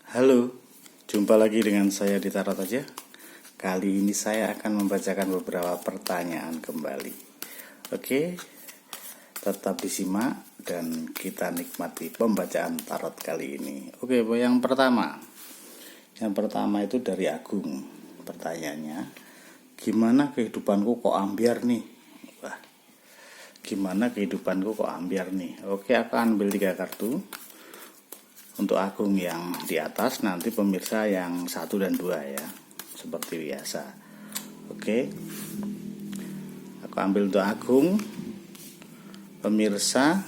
Halo, jumpa lagi dengan saya di Tarot aja. Kali ini saya akan membacakan beberapa pertanyaan kembali. Oke, tetap disimak dan kita nikmati pembacaan tarot kali ini. Oke, yang pertama. Yang pertama itu dari Agung. Pertanyaannya, gimana kehidupanku kok ambiar nih? Wah, gimana kehidupanku kok ambiar nih? Oke, aku ambil 3 kartu. Untuk Agung yang di atas, nanti pemirsa yang 1 dan 2 ya, seperti biasa. Oke, aku ambil untuk Agung, pemirsa.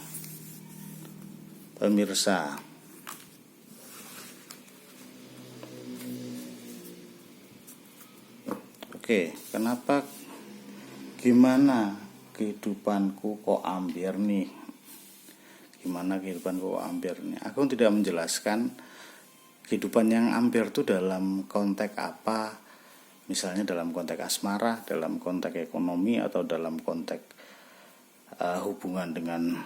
Oke, kenapa, gimana kehidupanku kok ambiar nih? Gimana kehidupanku kok ambiar nih? Aku tidak menjelaskan kehidupan yang ambiar itu dalam konteks apa. Misalnya dalam konteks asmara, dalam konteks ekonomi, atau dalam konteks hubungan dengan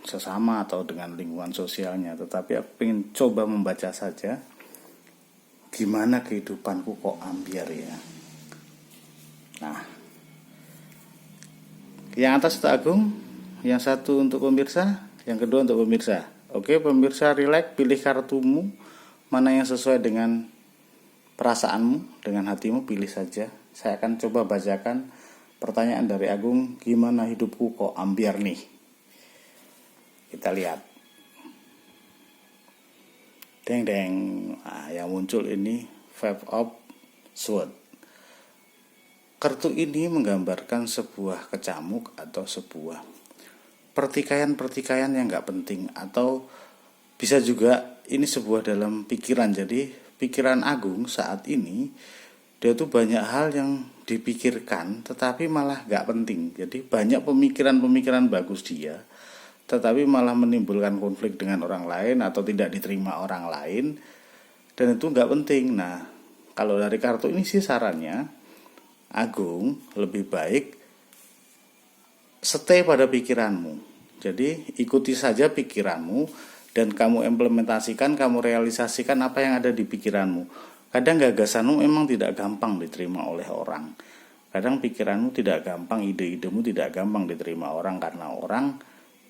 sesama atau dengan lingkungan sosialnya. Tetapi aku ingin coba membaca saja gimana kehidupanku kok ambiar ya. Nah, yang atas untuk Agung, yang 1 untuk pemirsa, yang kedua untuk pemirsa. Oke, pemirsa relax, pilih kartumu mana yang sesuai dengan perasaanmu, dengan hatimu, pilih saja. Saya akan coba bacakan pertanyaan dari Agung, gimana hidupku kok ambiar nih. Kita lihat. Deng. Nah, yang muncul ini Five of Swords. Kartu ini menggambarkan sebuah kecamuk atau sebuah pertikaian yang gak penting, atau bisa juga ini sebuah dalam pikiran. Jadi pikiran Agung saat ini, dia tuh banyak hal yang dipikirkan tetapi malah gak penting. Jadi banyak pemikiran bagus dia, tetapi malah menimbulkan konflik dengan orang lain atau tidak diterima orang lain, dan itu gak penting. Nah, kalau dari kartu ini sih sarannya Agung lebih baik stay pada pikiranmu. Jadi ikuti saja pikiranmu dan kamu implementasikan, kamu realisasikan apa yang ada di pikiranmu. Kadang gagasanmu memang tidak gampang diterima oleh orang. Kadang pikiranmu tidak gampang, ide-idemu tidak gampang diterima orang karena orang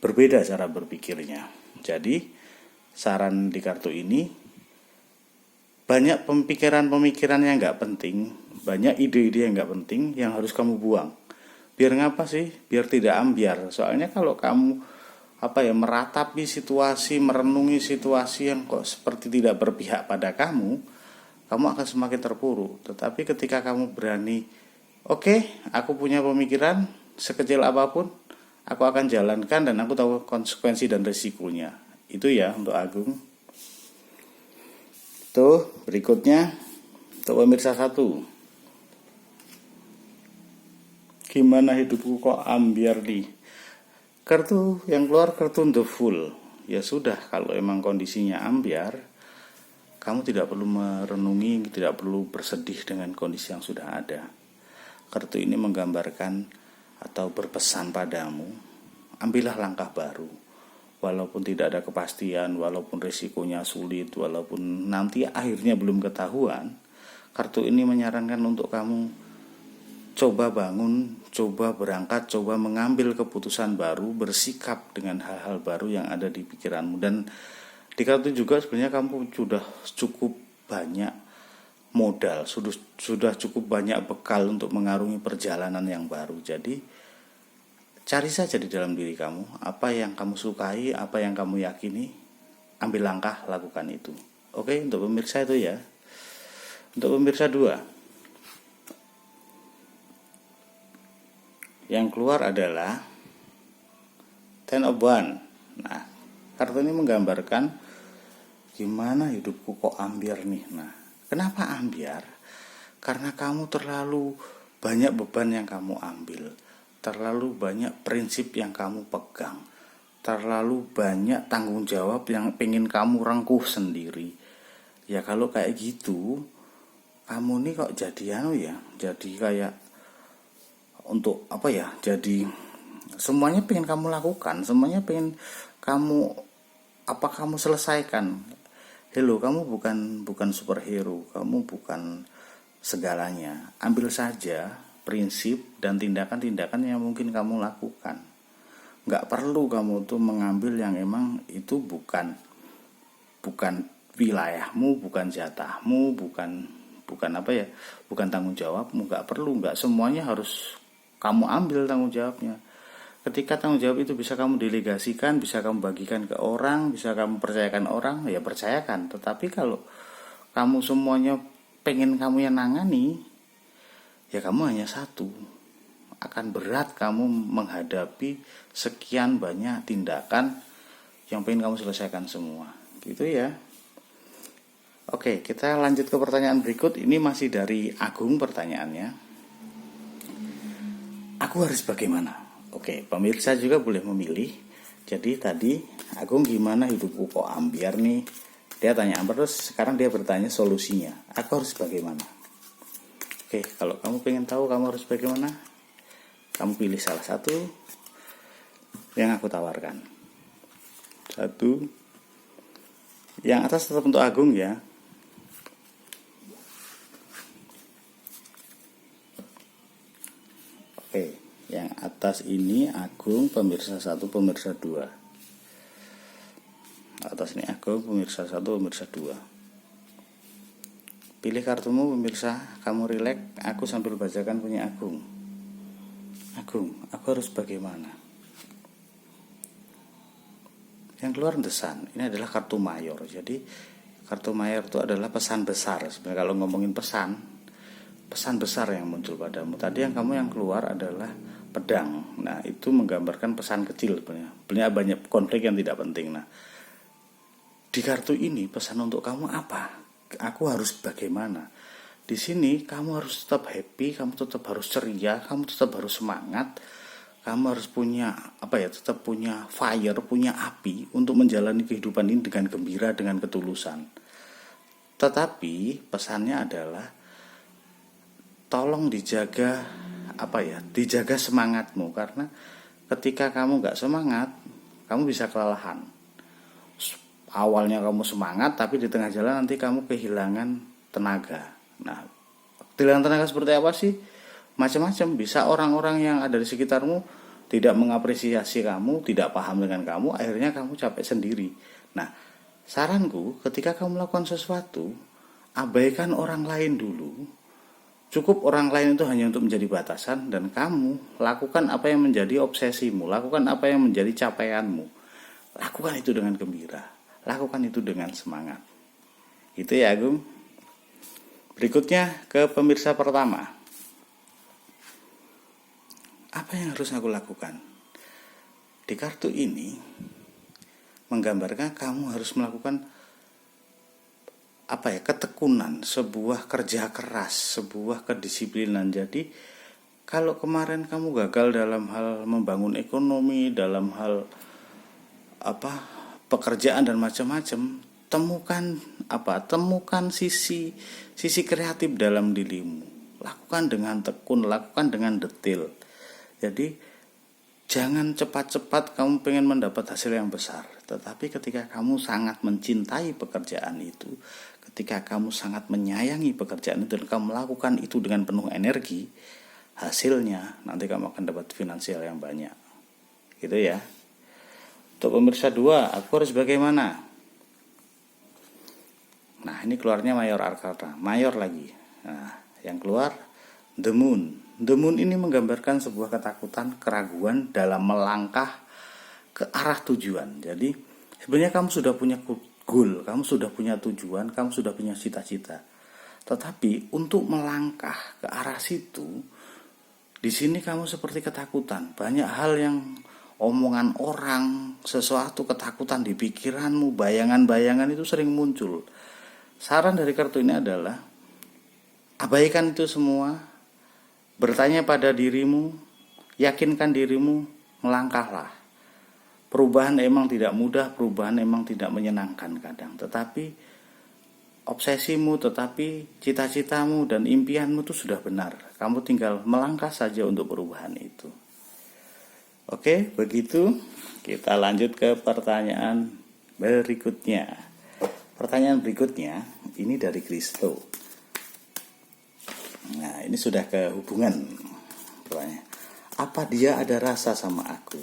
berbeda cara berpikirnya. Jadi saran di kartu ini, banyak pemikiran yang gak penting, banyak ide-ide yang gak penting yang harus kamu buang. Biar ngapa sih? Biar tidak ambiar. Soalnya kalau kamu meratapi situasi, merenungi situasi yang kok seperti tidak berpihak pada kamu akan semakin terpuruk. Tetapi ketika kamu berani, oke, aku punya pemikiran sekecil apapun, aku akan jalankan dan aku tahu konsekuensi dan risikonya. Itu ya untuk Agung. Tuh, berikutnya untuk pemirsa 1. Gimana hidupku kok ambiar nih? Kartu yang keluar kartu The Fool. Ya sudah, kalau emang kondisinya ambiar, kamu tidak perlu merenungi, tidak perlu bersedih dengan kondisi yang sudah ada. Kartu ini menggambarkan atau berpesan padamu, ambillah langkah baru. Walaupun tidak ada kepastian, walaupun risikonya sulit, walaupun nanti akhirnya belum ketahuan, kartu ini menyarankan untuk kamu coba bangun, coba berangkat, coba mengambil keputusan baru, bersikap dengan hal-hal baru yang ada di pikiranmu. Dan di kartu juga sebenarnya kamu sudah cukup banyak modal, sudah cukup banyak bekal untuk mengarungi perjalanan yang baru. Jadi cari saja di dalam diri kamu apa yang kamu sukai, apa yang kamu yakini, ambil langkah, lakukan itu. Oke, untuk pemirsa itu ya. Untuk pemirsa 2, yang keluar adalah Ten of Wands. Nah, kartu ini menggambarkan gimana hidupku kok ambiar nih. Nah, kenapa ambiar? Karena kamu terlalu banyak beban yang kamu ambil, terlalu banyak prinsip yang kamu pegang, terlalu banyak tanggung jawab yang pengen kamu rengkuh sendiri. Ya kalau kayak gitu, kamu nih kok jadi kayak untuk jadi semuanya pengen kamu lakukan, semuanya pengen kamu selesaikan. Hello, kamu bukan superhero, kamu bukan segalanya. Ambil saja prinsip dan tindakan-tindakan yang mungkin kamu lakukan. Nggak perlu kamu tuh mengambil yang emang itu bukan wilayahmu, bukan jatahmu, bukan apa ya, bukan tanggung jawabmu. Nggak perlu, nggak semuanya harus kamu ambil tanggung jawabnya. Ketika tanggung jawab itu bisa kamu delegasikan, bisa kamu bagikan ke orang, bisa kamu percayakan orang, ya percayakan. Tetapi kalau kamu semuanya pengen kamu yang nangani, ya kamu hanya satu. Akan berat kamu menghadapi sekian banyak tindakan yang pengen kamu selesaikan semua. Gitu ya. Oke, kita lanjut ke pertanyaan berikut. Ini masih dari Agung pertanyaannya. Aku harus bagaimana? Oke, pemirsa juga boleh memilih. Jadi tadi Agung gimana hidupku kok ambiar nih? Dia tanya ambiar, terus sekarang dia bertanya solusinya. Aku harus bagaimana? Oke, kalau kamu pengen tahu kamu harus bagaimana, kamu pilih salah satu yang aku tawarkan. Satu. Yang atas tetap untuk Agung ya. Oke, yang atas ini Agung, pemirsa 1, pemirsa 2. Atas ini Agung, pemirsa 1, pemirsa 2. Pilih kartumu pemirsa, kamu rileks, aku sambil bacakan punya Agung. Agung, aku harus bagaimana? Yang keluar The Sun, ini adalah kartu mayor. Jadi kartu mayor itu adalah pesan besar. Sebenarnya kalau ngomongin pesan besar yang muncul padamu. Tadi yang keluar adalah pedang. Nah, itu menggambarkan pesan kecil sebenarnya. Sebenarnya banyak konflik yang tidak penting. Nah, di kartu ini pesan untuk kamu apa? Aku harus bagaimana? Di sini kamu harus tetap happy, kamu tetap harus ceria, kamu tetap harus semangat. Kamu harus punya tetap punya fire, punya api untuk menjalani kehidupan ini dengan gembira, dengan ketulusan. Tetapi pesannya adalah tolong dijaga dijaga semangatmu, karena ketika kamu gak semangat, kamu bisa kelelahan. Awalnya kamu semangat, tapi di tengah jalan nanti kamu kehilangan tenaga. Nah, kehilangan tenaga seperti apa sih? Macam-macam. Bisa orang-orang yang ada di sekitarmu tidak mengapresiasi kamu, tidak paham dengan kamu, akhirnya kamu capek sendiri. Nah, saranku ketika kamu melakukan sesuatu, abaikan orang lain dulu. Cukup orang lain itu hanya untuk menjadi batasan, dan kamu lakukan apa yang menjadi obsesimu, lakukan apa yang menjadi capaianmu. Lakukan itu dengan gembira, lakukan itu dengan semangat. Gitu ya Agung. Berikutnya ke pemirsa pertama. Apa yang harus aku lakukan? Di kartu ini menggambarkan kamu harus melakukan ketekunan, sebuah kerja keras, sebuah kedisiplinan. Jadi kalau kemarin kamu gagal dalam hal membangun ekonomi, dalam hal pekerjaan dan macam-macam, temukan sisi kreatif dalam dirimu. Lakukan dengan tekun, lakukan dengan detail. Jadi jangan cepat-cepat kamu pengen mendapat hasil yang besar. Tetapi ketika kamu sangat mencintai pekerjaan itu, ketika kamu sangat menyayangi pekerjaan itu, dan kamu melakukan itu dengan penuh energi, hasilnya nanti kamu akan dapat finansial yang banyak. Gitu ya. Untuk pemirsa 2, aku harus bagaimana? Nah, ini keluarnya mayor arkana, mayor lagi. Nah, yang keluar The Moon. The Moon ini menggambarkan sebuah ketakutan, keraguan dalam melangkah ke arah tujuan. Jadi sebenarnya kamu sudah punya goal, kamu sudah punya tujuan, kamu sudah punya cita-cita. Tetapi untuk melangkah ke arah situ, di sini kamu seperti ketakutan. Banyak hal yang omongan orang, sesuatu ketakutan di pikiranmu, bayangan-bayangan itu sering muncul. Saran dari kartu ini adalah abaikan itu semua. Bertanya pada dirimu, yakinkan dirimu, melangkahlah. Perubahan emang tidak mudah, perubahan emang tidak menyenangkan kadang. Tetapi obsesimu, tetapi cita-citamu dan impianmu itu sudah benar. Kamu tinggal melangkah saja untuk perubahan itu. Oke, begitu. Kita lanjut ke pertanyaan berikutnya. Pertanyaan berikutnya, ini dari Kristo. Nah, ini sudah ke hubungan. Pertanyaan, apa dia ada rasa sama aku?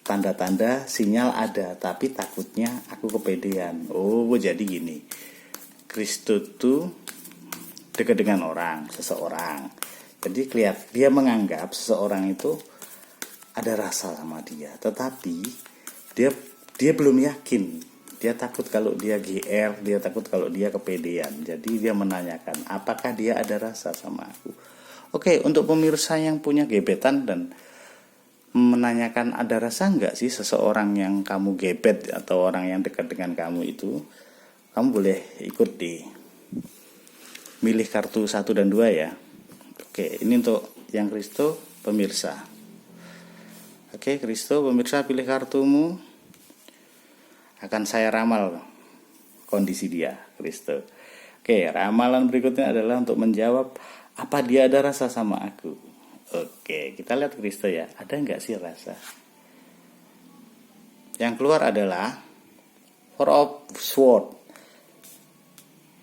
Tanda-tanda sinyal ada, tapi takutnya aku kepedean. Oh, jadi gini. Kristo tuh dekat dengan seseorang. Jadi dia menganggap seseorang itu ada rasa sama dia, tetapi dia belum yakin. Dia takut kalau dia GR, dia takut kalau dia kepedean. Jadi dia menanyakan, apakah dia ada rasa sama aku? Oke, untuk pemirsa yang punya gebetan dan menanyakan ada rasa enggak sih seseorang yang kamu gebet atau orang yang dekat dengan kamu itu, kamu boleh ikut di milih kartu 1 dan 2 ya. Oke, ini untuk yang Kristo pemirsa. Oke, Kristo pemirsa, pilih kartumu. Akan saya ramal kondisi dia, Kristo. Oke, ramalan berikutnya adalah untuk menjawab, apa dia ada rasa sama aku? Oke, kita lihat Kristo ya. Ada nggak sih rasa? Yang keluar adalah Four of Swords,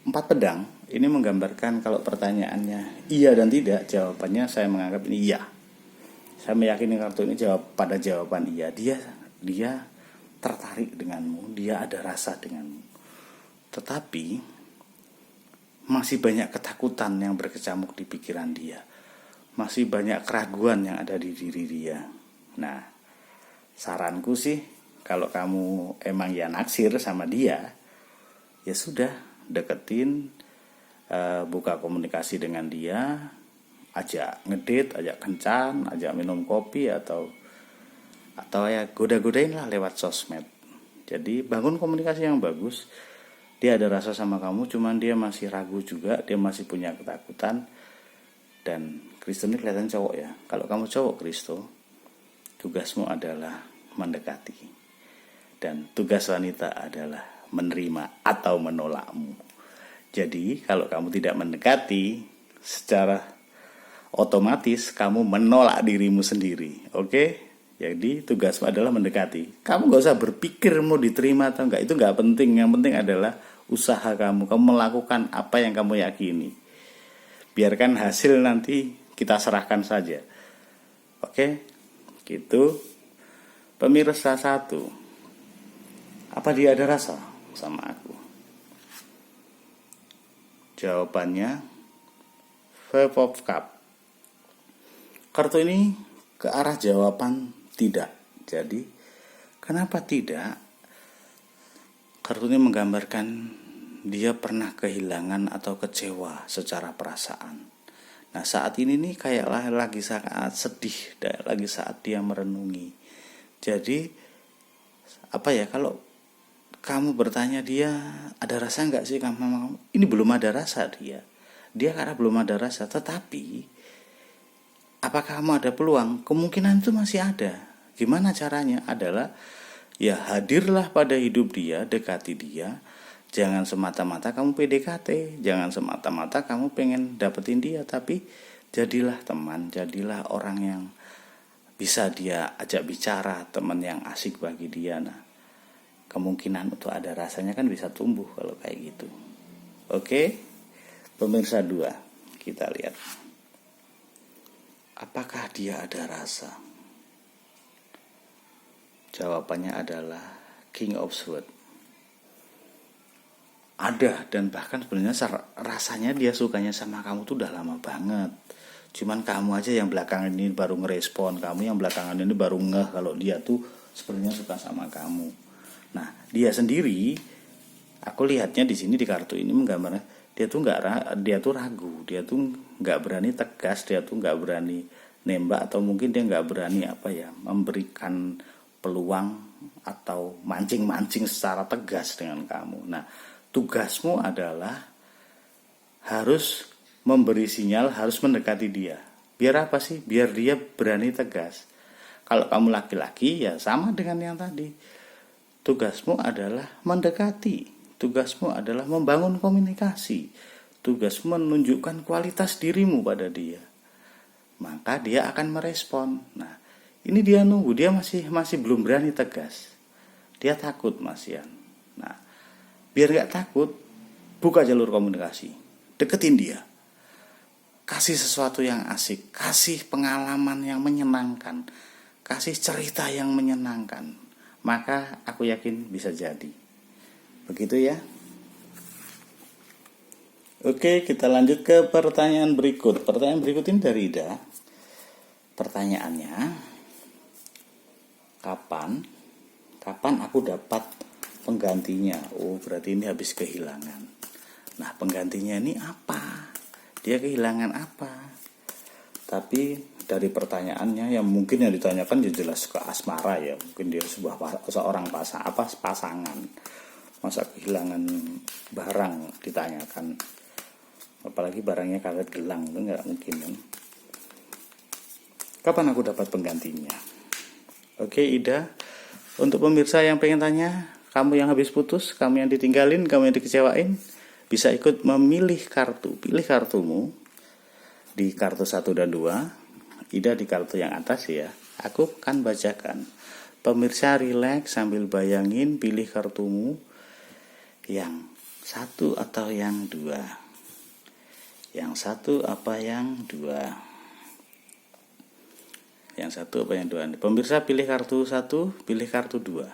4 pedang. Ini menggambarkan kalau pertanyaannya iya dan tidak, jawabannya saya menganggap ini iya. Saya meyakini kartu ini pada jawaban iya. Dia tertarik denganmu, dia ada rasa denganmu. Tetapi masih banyak ketakutan yang berkecamuk di pikiran dia. Masih banyak keraguan yang ada di diri dia. Nah, saranku sih, kalau kamu emang ya naksir sama dia, ya sudah, deketin, buka komunikasi dengan dia, ajak ngedate, ajak kencan, ajak minum kopi atau ya goda-godain lah lewat sosmed. Jadi bangun komunikasi yang bagus. Dia ada rasa sama kamu, cuman dia masih ragu juga, dia masih punya ketakutan. Dan Kristo ini kelihatan cowok ya. Kalau kamu cowok Kristo, tugasmu adalah mendekati. Dan tugas wanita adalah menerima atau menolakmu. Jadi kalau kamu tidak mendekati, secara otomatis kamu menolak dirimu sendiri. Oke? Jadi tugasmu adalah mendekati. Kamu gak usah berpikir mau diterima atau enggak, itu gak penting. Yang penting adalah usaha kamu melakukan apa yang kamu yakini. Biarkan hasil nanti kita serahkan saja. Oke, gitu. Pemirsa 1, apa dia ada rasa sama aku? Jawabannya Five of Cups. Kartu ini ke arah jawaban tidak. Jadi kenapa tidak? Kartu ini menggambarkan dia pernah kehilangan atau kecewa secara perasaan. Nah, saat ini nih kayaklah lagi saat sedih, lagi saat dia merenungi. Jadi apa ya, kalau kamu bertanya dia ada rasa enggak sih kamu? Ini belum ada rasa dia karena belum ada rasa. Tetapi apakah kamu ada peluang? Kemungkinan itu masih ada. Gimana caranya? Adalah ya hadirlah pada hidup dia, dekati dia. Jangan semata-mata kamu PDKT, jangan semata-mata kamu pengen dapetin dia, tapi jadilah teman, jadilah orang yang bisa dia ajak bicara, teman yang asik bagi dia. Nah, kemungkinan untuk ada rasanya kan bisa tumbuh kalau kayak gitu. Oke, pemirsa 2, kita lihat. Apakah dia ada rasa? Jawabannya adalah King of Swords. Ada, dan bahkan sebenarnya rasanya dia sukanya sama kamu tuh udah lama banget. Cuman kamu aja yang belakangan ini baru ngerespon, kamu yang belakangan ini baru ngeh kalau dia tuh sebenarnya suka sama kamu. Nah, dia sendiri, aku lihatnya di sini di kartu ini menggambarkan dia tuh ragu, dia tuh nggak berani tegas, dia tuh nggak berani nembak, atau mungkin dia nggak berani memberikan peluang atau mancing-mancing secara tegas dengan kamu. Nah, tugasmu adalah harus memberi sinyal, harus mendekati dia. Biar apa sih? Biar dia berani tegas. Kalau kamu laki-laki ya sama dengan yang tadi. Tugasmu adalah mendekati. Tugasmu adalah membangun komunikasi. Tugasmu menunjukkan kualitas dirimu pada dia. Maka dia akan merespon. Nah, ini dia nunggu, dia masih belum berani tegas. Dia takut, Mas Yan. Nah, Biar gak takut, buka jalur komunikasi. Deketin dia. Kasih sesuatu yang asik. Kasih pengalaman yang menyenangkan. Kasih cerita yang menyenangkan. Maka aku yakin bisa jadi. Begitu ya. Oke, kita lanjut ke pertanyaan berikut. Pertanyaan berikut ini dari Ida. Pertanyaannya, kapan aku dapat penggantinya? Oh, berarti ini habis kehilangan. Nah, penggantinya ini apa? Dia kehilangan apa? Tapi dari pertanyaannya yang mungkin yang ditanyakan ya jelas ke asmara ya. Mungkin dia seorang pasangan. Masa kehilangan barang ditanyakan. Apalagi barangnya karet gelang, itu nggak mungkin kan. Kapan aku dapat penggantinya? Oke, Ida. Untuk pemirsa yang pengen tanya, kamu yang habis putus, kamu yang ditinggalin, kamu yang dikecewain, bisa ikut memilih kartu. Pilih kartumu di kartu 1 dan 2. Ida di kartu yang atas ya. Aku akan bacakan. Pemirsa rileks sambil bayangin pilih kartumu yang 1 atau yang 2. Yang 1 apa yang 2? Yang 1 apa yang 2? Pemirsa pilih kartu 1, pilih kartu 2.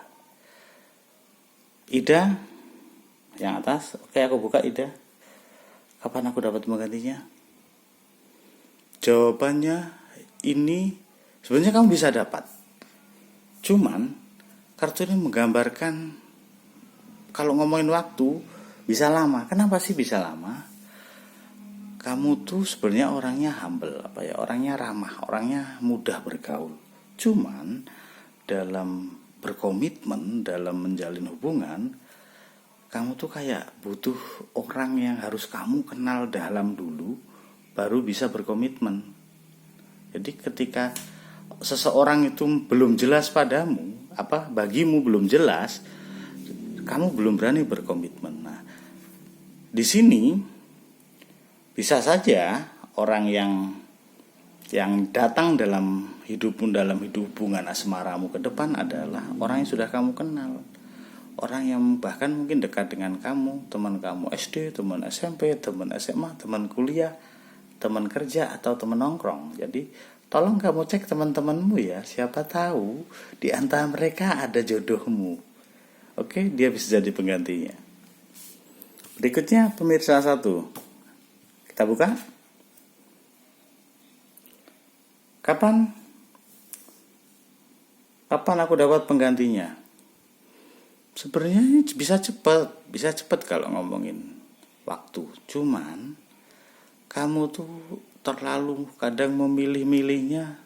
Ida yang atas. Oke, aku buka Ida. Kapan aku dapat menggantinya? Jawabannya ini sebenarnya kamu bisa dapat. Cuman kartu ini menggambarkan kalau ngomongin waktu bisa lama. Kenapa sih bisa lama? Kamu tuh sebenarnya orangnya humble, orangnya ramah, orangnya mudah bergaul. Cuman dalam berkomitmen, dalam menjalin hubungan, kamu tuh kayak butuh orang yang harus kamu kenal dalam dulu, baru bisa berkomitmen. Jadi ketika seseorang itu belum jelas padamu, bagimu belum jelas, kamu belum berani berkomitmen. Nah, di sini bisa saja orang yang datang dalam hidupmu, dalam hubungan asmaramu ke depan adalah orang yang sudah kamu kenal. Orang yang bahkan mungkin dekat dengan kamu, teman kamu SD, teman SMP, teman SMA, teman kuliah, teman kerja, atau teman nongkrong. Jadi tolong kamu cek teman-temanmu ya, siapa tahu di antara mereka ada jodohmu. Oke, dia bisa jadi penggantinya. Berikutnya pemirsa 1. Kita buka. Kapan aku dapat penggantinya? Sebenarnya bisa cepat kalau ngomongin waktu. Cuman kamu tuh terlalu kadang memilih-milihnya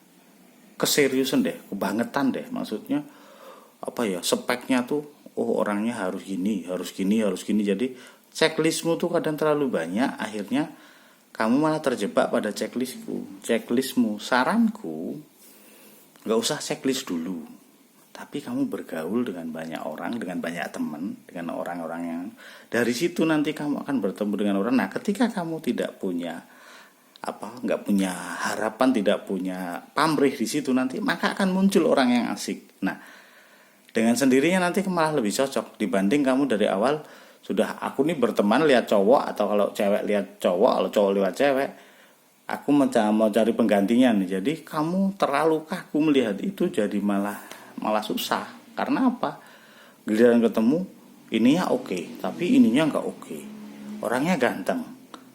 keseriusan deh, kebangetan deh. Maksudnya speknya tuh orangnya harus gini. Jadi checklistmu tuh kadang terlalu banyak, akhirnya kamu malah terjebak pada checklistmu. Saranku, gak usah checklist dulu, tapi kamu bergaul dengan banyak orang, dengan banyak teman, dengan orang-orang yang dari situ nanti kamu akan bertemu dengan orang. Nah, ketika kamu tidak punya nggak punya harapan, tidak punya pamrih di situ nanti, maka akan muncul orang yang asik. Nah, dengan sendirinya nanti malah lebih cocok dibanding kamu dari awal sudah aku nih berteman lihat cowok, atau kalau cewek lihat cowok, kalau cowok lihat cewek, aku mau cari penggantinya nih. Jadi kamu terlalu kaku melihat itu, jadi malah susah. Karena apa? Giliran ketemu ininya oke, tapi ininya nggak oke. Orangnya ganteng,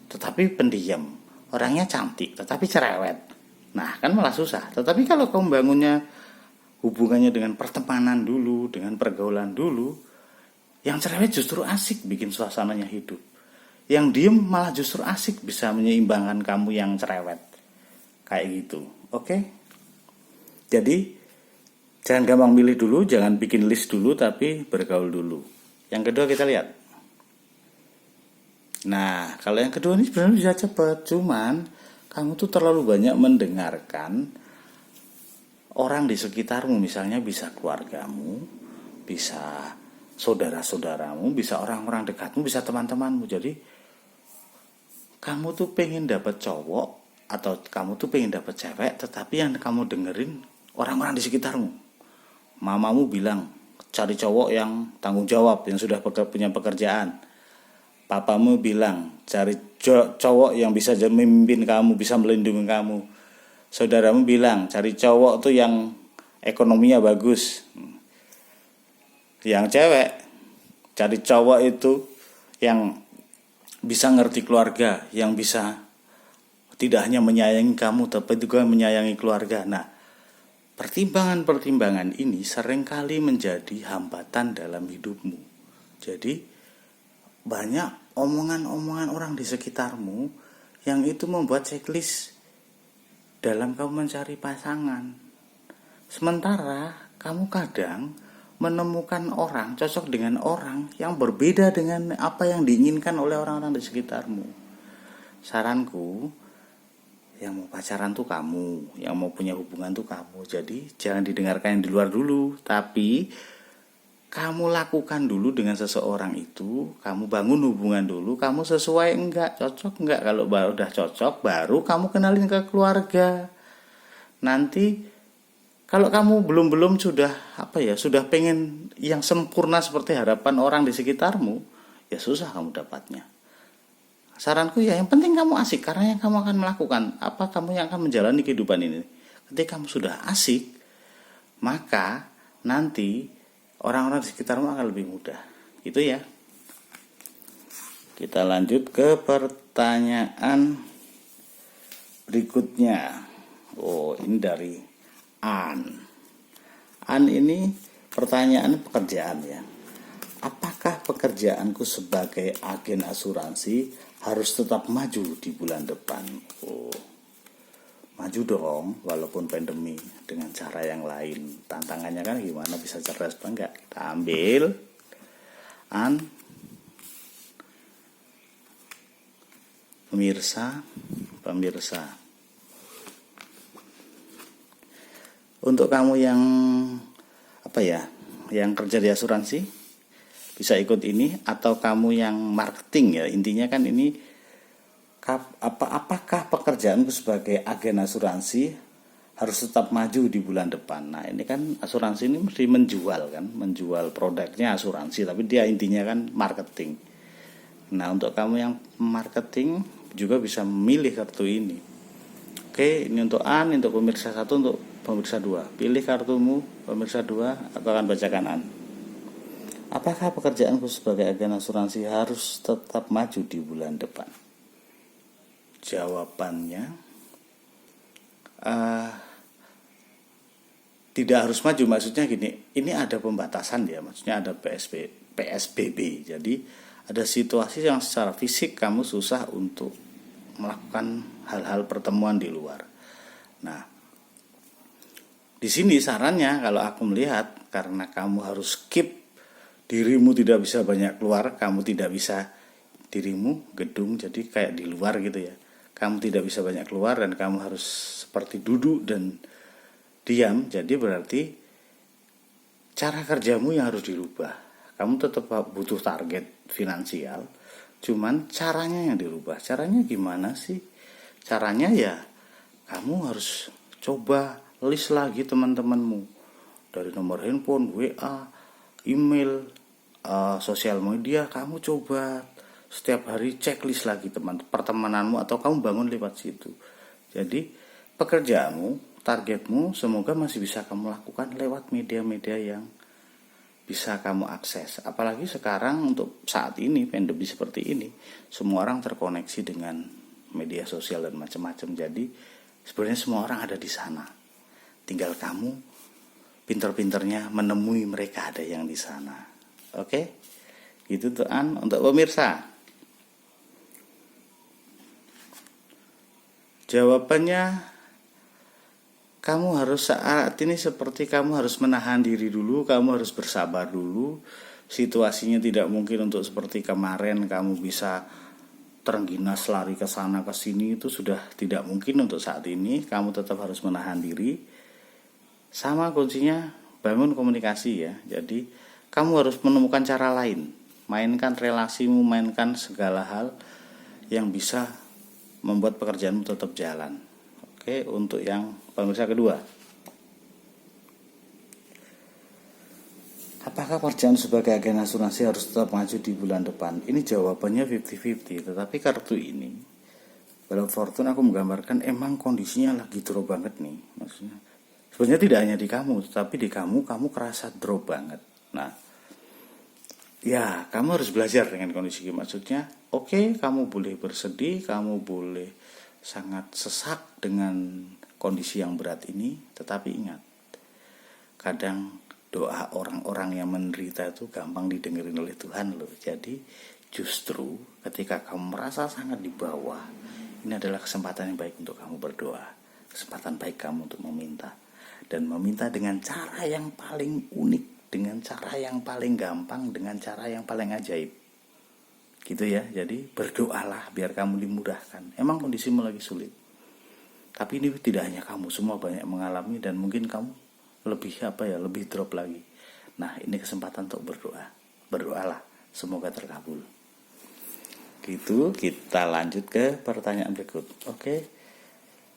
tetapi pendiam. Orangnya cantik, tetapi cerewet. Nah, kan malah susah. Tetapi kalau kamu bangunnya hubungannya dengan pertemanan dulu, dengan pergaulan dulu, yang cerewet justru asik bikin suasananya hidup. Yang diem malah justru asik bisa menyeimbangkan kamu yang cerewet. Kayak gitu. Oke? Jadi jangan gampang milih dulu, jangan bikin list dulu, tapi bergaul dulu. Yang kedua kita lihat. Nah, kalau yang kedua ini sebenarnya bisa cepat, cuman kamu tuh terlalu banyak mendengarkan orang di sekitarmu, misalnya bisa keluargamu, bisa saudara-saudaramu, bisa orang-orang dekatmu, bisa teman-temanmu. Jadi kamu tuh pengen dapat cowok atau kamu tuh pengen dapat cewek, tetapi yang kamu dengerin orang-orang di sekitarmu. Mamamu bilang cari cowok yang tanggung jawab, yang sudah punya pekerjaan. Papamu bilang cari cowok yang bisa memimpin kamu, bisa melindungi kamu. Saudaramu bilang cari cowok tuh yang ekonominya bagus. Yang cewek cari cowok itu yang bisa ngerti keluarga, yang bisa tidak hanya menyayangi kamu tapi juga menyayangi keluarga. Nah, pertimbangan-pertimbangan ini seringkali menjadi hambatan dalam hidupmu. Jadi banyak omongan-omongan orang di sekitarmu yang itu membuat checklist dalam kamu mencari pasangan. Sementara kamu kadang menemukan orang, cocok dengan orang yang berbeda dengan apa yang diinginkan oleh orang-orang di sekitarmu. Saranku, yang mau pacaran tuh kamu, yang mau punya hubungan tuh kamu. Jadi jangan didengarkan yang di luar dulu, tapi kamu lakukan dulu dengan seseorang itu. Kamu bangun hubungan dulu, kamu sesuai enggak, cocok enggak. Kalau udah cocok, baru kamu kenalin ke keluarga. Nanti kalau kamu belum sudah sudah pengen yang sempurna seperti harapan orang di sekitarmu, ya susah kamu dapatnya. Saranku ya yang penting kamu asik, karena yang kamu akan melakukan kamu yang akan menjalani kehidupan ini. Ketika kamu sudah asik, maka nanti orang-orang di sekitarmu akan lebih mudah. Gitu ya. Kita lanjut ke pertanyaan berikutnya. Ini dari An ini pertanyaan pekerjaan ya. Apakah pekerjaanku sebagai agen asuransi harus tetap maju di bulan depan? Maju dong, walaupun pandemi, dengan cara yang lain. Tantangannya kan gimana, bisa cerdas apa enggak? Kita ambil pemirsa. Untuk kamu yang yang kerja di asuransi bisa ikut ini, atau kamu yang marketing ya, intinya kan ini apakah pekerjaanku sebagai agen asuransi harus tetap maju di bulan depan. Nah, ini kan asuransi ini mesti menjual produknya asuransi, tapi dia intinya kan marketing. Nah, untuk kamu yang marketing juga bisa memilih kartu ini. Oke, ini untuk An, untuk pemirsa 1, untuk pemirsa 2. Pilih kartumu, pemirsa 2, aku akan bacakan An. Apakah pekerjaanku sebagai agen asuransi harus tetap maju di bulan depan? Jawabannya tidak harus maju. Maksudnya gini, ini ada pembatasan ya, maksudnya ada PSBB. Jadi ada situasi yang secara fisik kamu susah untuk melakukan hal-hal pertemuan di luar. Nah, di sini sarannya kalau aku melihat, karena kamu harus keep dirimu tidak bisa banyak keluar, kamu tidak bisa dirimu gedung, jadi kayak di luar gitu ya. Kamu tidak bisa banyak keluar dan kamu harus seperti duduk dan diam, jadi berarti cara kerjamu yang harus dirubah. Kamu tetap butuh target finansial, cuman caranya yang dirubah. Caranya gimana sih? Caranya ya kamu harus coba list lagi teman-temanmu dari nomor handphone, WA, email, sosial media. Kamu coba setiap hari checklist lagi pertemananmu, atau kamu bangun lewat situ. Jadi pekerjaanmu, targetmu semoga masih bisa kamu lakukan lewat media-media yang bisa kamu akses. Apalagi sekarang untuk saat ini, pandemi seperti ini, semua orang terkoneksi dengan media sosial dan macam-macam. Jadi sebenarnya semua orang ada di sana. Tinggal kamu pinter-pinternya menemui mereka ada yang di sana. Oke? Gitu tuh An, untuk pemirsa. Jawabannya, kamu harus saat ini seperti kamu harus menahan diri dulu, kamu harus bersabar dulu. Situasinya tidak mungkin untuk seperti kemarin kamu bisa terengginas lari ke sana ke sini, itu sudah tidak mungkin untuk saat ini. Kamu tetap harus menahan diri. Sama kuncinya bangun komunikasi ya. Jadi kamu harus menemukan cara lain. Mainkan relasimu, mainkan segala hal yang bisa membuat pekerjaanmu tetap jalan. Oke, untuk yang pemirsa kedua. Apakah pekerjaan sebagai agen asuransi harus tetap maju di bulan depan? Ini jawabannya 50-50. Tetapi kartu ini, Wheel of Fortune, aku menggambarkan emang kondisinya lagi drop banget nih. Maksudnya sebenarnya tidak hanya di kamu, tetapi di kamu kerasa drop banget. Nah, ya kamu harus belajar dengan kondisi ini. Maksudnya, oke, kamu boleh bersedih, kamu boleh sangat sesak dengan kondisi yang berat ini, tetapi ingat, kadang doa orang-orang yang menderita itu gampang didengerin oleh Tuhan loh. Jadi justru ketika kamu merasa sangat di bawah, ini adalah kesempatan yang baik untuk kamu berdoa, kesempatan baik kamu untuk meminta, dan meminta dengan cara yang paling unik, dengan cara yang paling gampang, dengan cara yang paling ajaib gitu ya. Jadi berdoalah biar kamu dimudahkan. Emang kondisimu lagi sulit, tapi ini tidak hanya kamu, semua banyak mengalami, dan mungkin kamu lebih drop lagi. Nah, ini kesempatan untuk berdoa. Berdoalah, semoga terkabul. Gitu, kita lanjut ke pertanyaan berikut. Oke.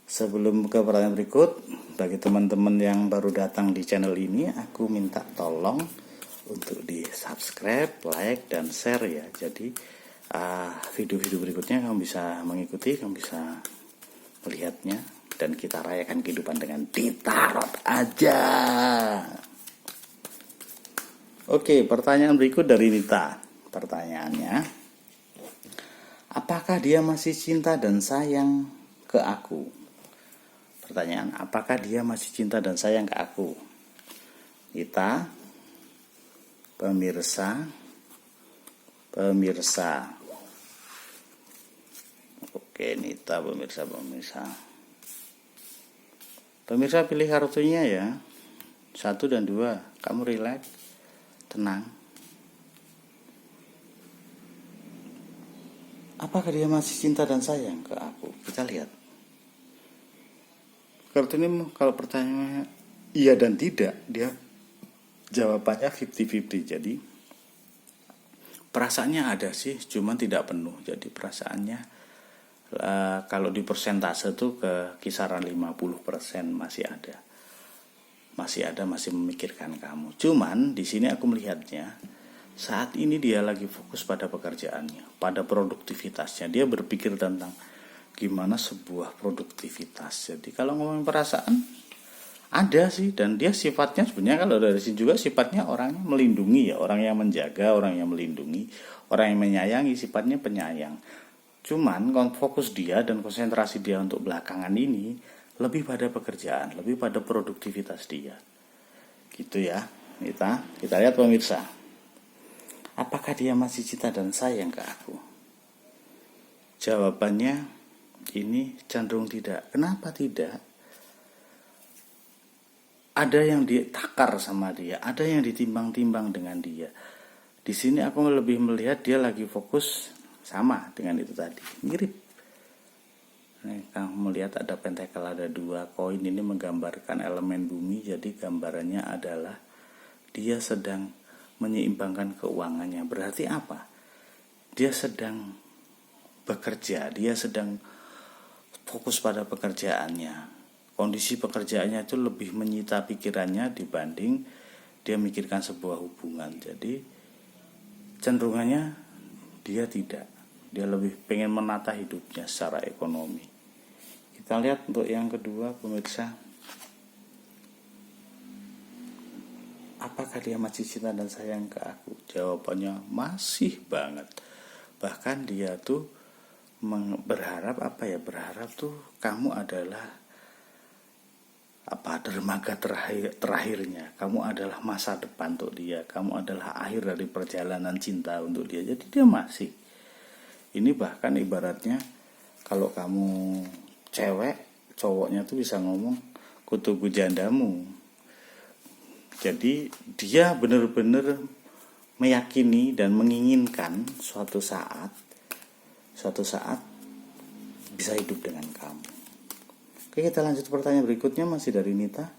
Sebelum ke pertanyaan berikut, bagi teman-teman yang baru datang di channel ini, aku minta tolong untuk di-subscribe, like, dan share ya. Jadi video-video berikutnya kamu bisa mengikuti, kamu bisa melihatnya, dan kita rayakan kehidupan dengan ditarot aja. Oke, pertanyaan berikut dari Nita. Pertanyaannya, apakah dia masih cinta dan sayang ke aku? Pertanyaan, apakah dia masih cinta dan sayang ke aku? Nita, pemirsa. Oke, Nita, pemirsa. Pemirsa pilih kartunya ya. 1 dan 2. Kamu relax, tenang. Apakah dia masih cinta dan sayang ke aku? Kita lihat. Kartu ini kalau pertanyaannya iya dan tidak, dia jawabannya 50-50. Jadi perasaannya ada sih, cuman tidak penuh. Jadi perasaannya kalau di persentase tuh ke kisaran 50% masih ada, masih memikirkan kamu. Cuman di sini aku melihatnya saat ini dia lagi fokus pada pekerjaannya, pada produktivitasnya. Dia berpikir tentang gimana sebuah produktivitas. Jadi kalau ngomongin perasaan ada sih, dan dia sifatnya sebenarnya kalau dari sini juga sifatnya orang yang melindungi ya, orang yang menjaga, orang yang melindungi, orang yang menyayangi, sifatnya penyayang. Cuman fokus dia dan konsentrasi dia untuk belakangan ini lebih pada pekerjaan, lebih pada produktivitas dia. Gitu ya. Kita lihat pemirsa. Apakah dia masih cinta dan sayang ke aku? Jawabannya ini cenderung tidak. Kenapa tidak? Ada yang ditakar sama dia, ada yang ditimbang-timbang dengan dia. Di sini aku lebih melihat dia lagi fokus sama dengan itu tadi, mirip. Nih, kamu melihat ada pentakel, ada 2 koin, ini menggambarkan elemen bumi. Jadi gambarannya adalah dia sedang menyeimbangkan keuangannya. Berarti apa? Dia sedang bekerja, dia sedang fokus pada pekerjaannya. Kondisi pekerjaannya itu lebih menyita pikirannya dibanding dia mikirkan sebuah hubungan. Jadi cenderungannya dia tidak. Dia lebih pengen menata hidupnya secara ekonomi. Kita lihat untuk yang kedua, pemirsa. Apakah dia masih cinta dan sayang ke aku? Jawabannya masih banget. Bahkan dia tuh berharap tuh kamu adalah dermaga terakhirnya. Kamu adalah masa depan untuk dia. Kamu adalah akhir dari perjalanan cinta untuk dia. Jadi dia masih. Ini bahkan ibaratnya kalau kamu cewek, cowoknya tuh bisa ngomong kutuku jandamu. Jadi dia benar-benar meyakini dan menginginkan suatu saat bisa hidup dengan kamu. Oke, kita lanjut pertanyaan berikutnya, masih dari Nita.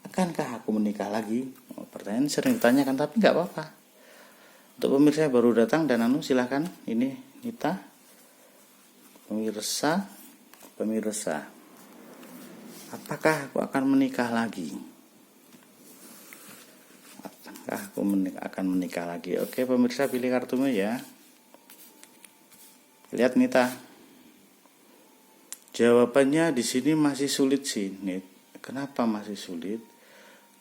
Akankah aku menikah lagi? Pertanyaan sering ditanyakan, tapi nggak apa-apa. Untuk pemirsa yang baru datang dan silahkan. Ini Nita, pemirsa, apakah aku akan menikah lagi? aku akan menikah lagi? Oke pemirsa, pilih kartumu ya. Lihat Nita. Jawabannya di sini masih sulit sih, Nit. Kenapa masih sulit?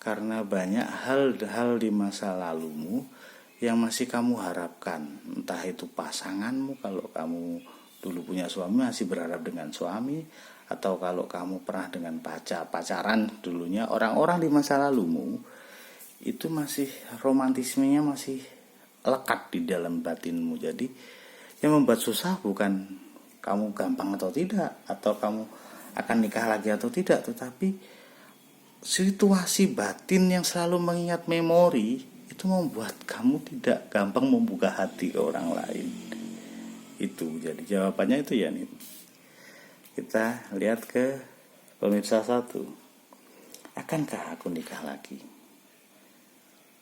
Karena banyak hal-hal di masa lalumu yang masih kamu harapkan. Entah itu pasanganmu, kalau kamu dulu punya suami masih berharap dengan suami, atau kalau kamu pernah dengan pacaran dulunya, orang-orang di masa lalumu itu masih romantismenya masih lekat di dalam batinmu. Jadi yang membuat susah bukan kamu gampang atau tidak, atau kamu akan nikah lagi atau tidak, tetapi situasi batin yang selalu mengingat memori itu membuat kamu tidak gampang membuka hati ke orang lain. Itu jadi jawabannya itu ya nih. Kita lihat ke pemirsa 1. Akankah aku nikah lagi?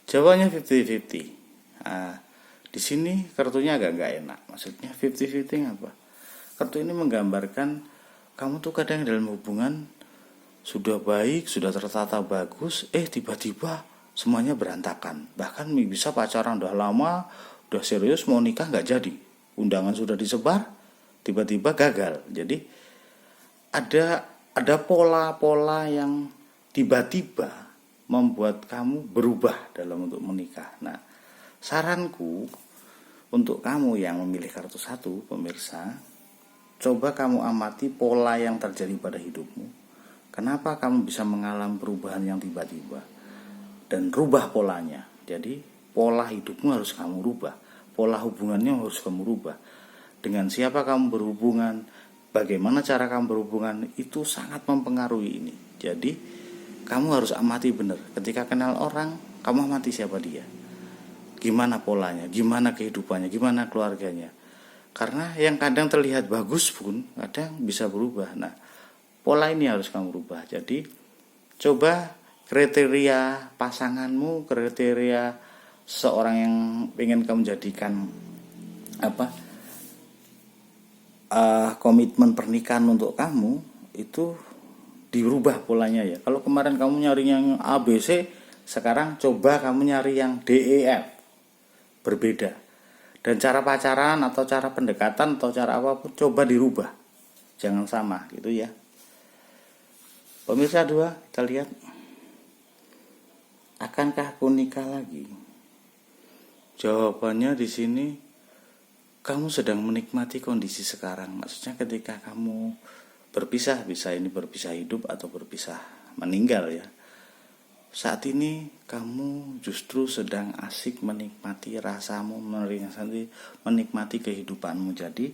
Jawabannya 50-50. Di sini kartunya agak nggak enak. Maksudnya 50-50 apa? Kartu ini menggambarkan kamu tuh kadang dalam hubungan sudah baik, sudah tertata bagus, tiba-tiba semuanya berantakan. Bahkan bisa pacaran udah lama, udah serius, mau nikah nggak jadi. Undangan sudah disebar, tiba-tiba gagal. Jadi ada pola-pola yang tiba-tiba membuat kamu berubah dalam untuk menikah. Nah, saranku untuk kamu yang memilih kartu 1, pemirsa, coba kamu amati pola yang terjadi pada hidupmu. Kenapa kamu bisa mengalami perubahan yang tiba-tiba? Dan rubah polanya. Jadi pola hidupmu harus kamu rubah. Pola hubungannya harus kamu rubah. Dengan siapa kamu berhubungan, bagaimana cara kamu berhubungan, itu sangat mempengaruhi ini. Jadi kamu harus amati benar. Ketika kenal orang, kamu amati siapa dia. Gimana polanya, gimana kehidupannya, gimana keluarganya. Karena yang kadang terlihat bagus pun kadang bisa berubah. Nah, pola ini harus kamu rubah. Jadi coba kriteria pasanganmu, kriteria seorang yang ingin kamu jadikan komitmen pernikahan untuk kamu itu dirubah polanya ya. Kalau kemarin kamu nyari yang A, B, C, sekarang coba kamu nyari yang D, E, F. Berbeda. Dan cara pacaran atau cara pendekatan atau cara apapun coba dirubah. Jangan sama gitu ya. Pemirsa 2, kita lihat. Akankah aku nikah lagi? Jawabannya di sini kamu sedang menikmati kondisi sekarang. Maksudnya ketika kamu berpisah, bisa ini berpisah hidup atau berpisah meninggal ya. Saat ini kamu justru sedang asik menikmati rasamu, menikmati kehidupanmu. Jadi